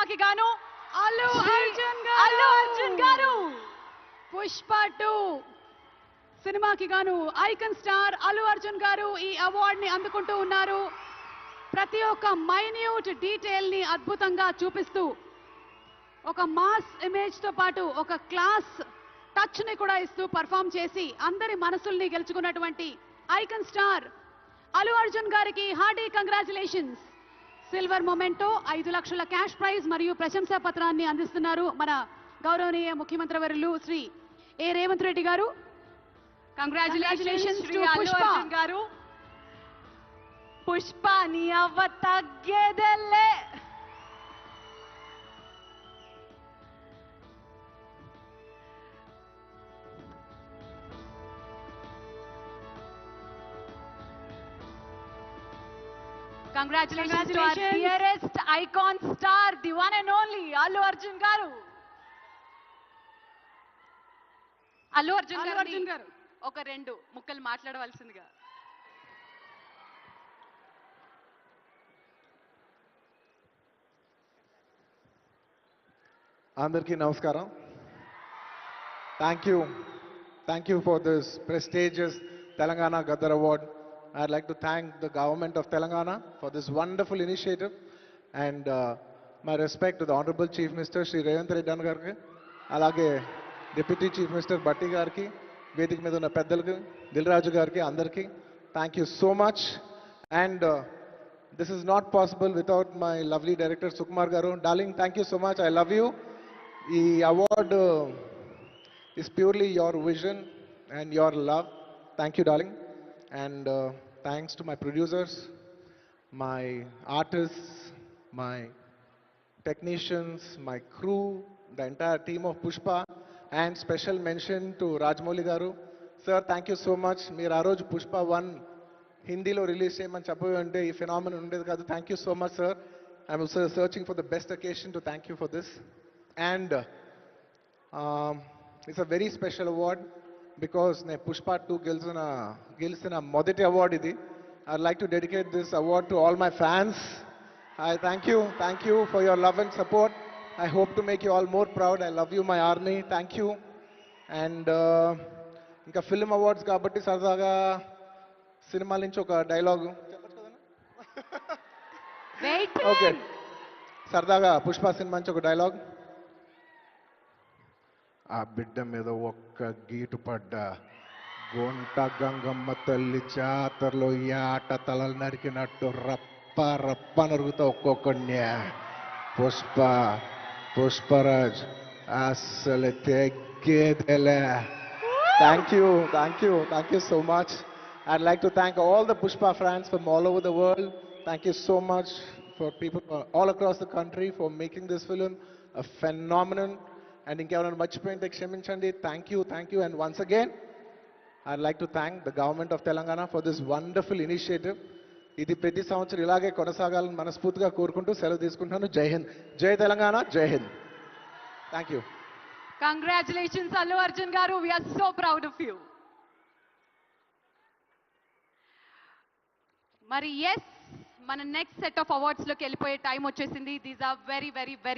సినిమాకి గాను అల్లు అర్జున్ గారు పుష్ప 2 సినిమాకి గాను ఐకాన్ స్టార్ అల్లు అర్జున్ గారు ఈ అవార్డ్ ని అందుకుంటూ ఉన్నారు. ప్రతి ఒక్క మైన్యూట్ డీటెయిల్ ని అద్భుతంగా చూపిస్తూ ఒక మాస్ ఇమేజ్ తో పాటు ఒక క్లాస్ టచ్ ని కూడా ఇస్తూ పర్ఫామ్ చేసి అందరి మనసుల్ని గెలుచుకున్నటువంటి ఐకాన్ స్టార్ అల్లు అర్జున్ గారికి హార్డీ కంగ్రాచులేషన్స్. సిల్వర్ మొమెంటో 5 లక్షల క్యాష్ ప్రైజ్ మరియు ప్రశంసా పత్రాన్ని అందిస్తున్నారు మన గౌరవనీయ ముఖ్యమంత్రి వర్యులు శ్రీ ఏ రేవంత్ రెడ్డి గారు. Congratulations Shri to Allu Pushpa. అర్జున్ గారు. పుష్ప నీ అవ్వ తగ్గేదెల్లే. Congratulations to our dearest icon star, the one and only Allu Arjun garu. Allu Arjun garu ఒక రెండు ముక్కలు మాట్లాడవలసిందిగా. అందరికీ నమస్కారం. Thank you for this prestigious Telangana Gaddar Award. I'd like to thank the government of Telangana for this wonderful initiative, and my respect to the Honorable Chief Minister Shri Revanth Reddy Gariki, alage Deputy Chief Minister Batti Gariki, Vedik మీద ఉన్న పెద్దలకు, దిల్ రాజు గారికి, అందరికీ thank you so much. And this is not possible without my lovely director Sukumar garu. Darling, thank you so much. I love you. ఈ award is purely your vision and your love. Thank you, darling. And thanks to my producers, my artists, my technicians, my crew, the entire team of Pushpa, and special mention to Rajamouli garu. Sir, thank you so much. మీరు ఆ రోజు Pushpa 1 హిందీలో release చేయమని చెప్పి అంటే ఈ phenomenon ఉండేది కాదు. Thank you so much sir. I'm searching for the best occasion to thank you for this. And it's a very special award because నేను పుష్ప 2 గెలిచిన మొదటి అవార్డ్ ఇది. I'd like to dedicate this award to all my fans. I thank you for your love and support. I hope to make you all more proud. I love you my army. Thank you. And ఇంకా film awards కాబట్టి సరదాగా సినిమాల నుంచి ఒక dialogue okay, సరదాగా Pushpa cinema నుంచి ఒక dialogue. ఆ బిడ్డ మీద ఒక్క గీటు పడ్డ గుంట గంగమ్మ తల్లి జాతరలో యాట తలలు నరికినట్టు రప్ప రప్ప నరుగుతా ఒక్కొక్కడిని. పుష్పరాజ్ అసలు తెగ్గేదేలే. Thank you so much. I'd like to thank all the Pushpa fans from all over the world. Thank you so much for people all across the country for making this film a phenomenon. And inkevarana marchipoyinte kshaminchandi. Thank you. And once again, I'd like to thank the government of Telangana for this wonderful initiative. ఇది ప్రతి సంవత్సరం ఇలాగే కొనసాగాలని మనస్ఫూర్తిగా కోరుకుంటూ సెలవు తీసుకుంటున్నాను. జై హింద్, జై తెలంగాణ, జై Hind. Thank you. Congratulations Allu Arjun garu. We are so proud of you. మరి ఎస్, మన నెక్స్ట్ సెట్ ఆఫ్ అవార్డ్స్ లోకి వెళ్ళిపోయే టైం వచ్చేసింది. These are very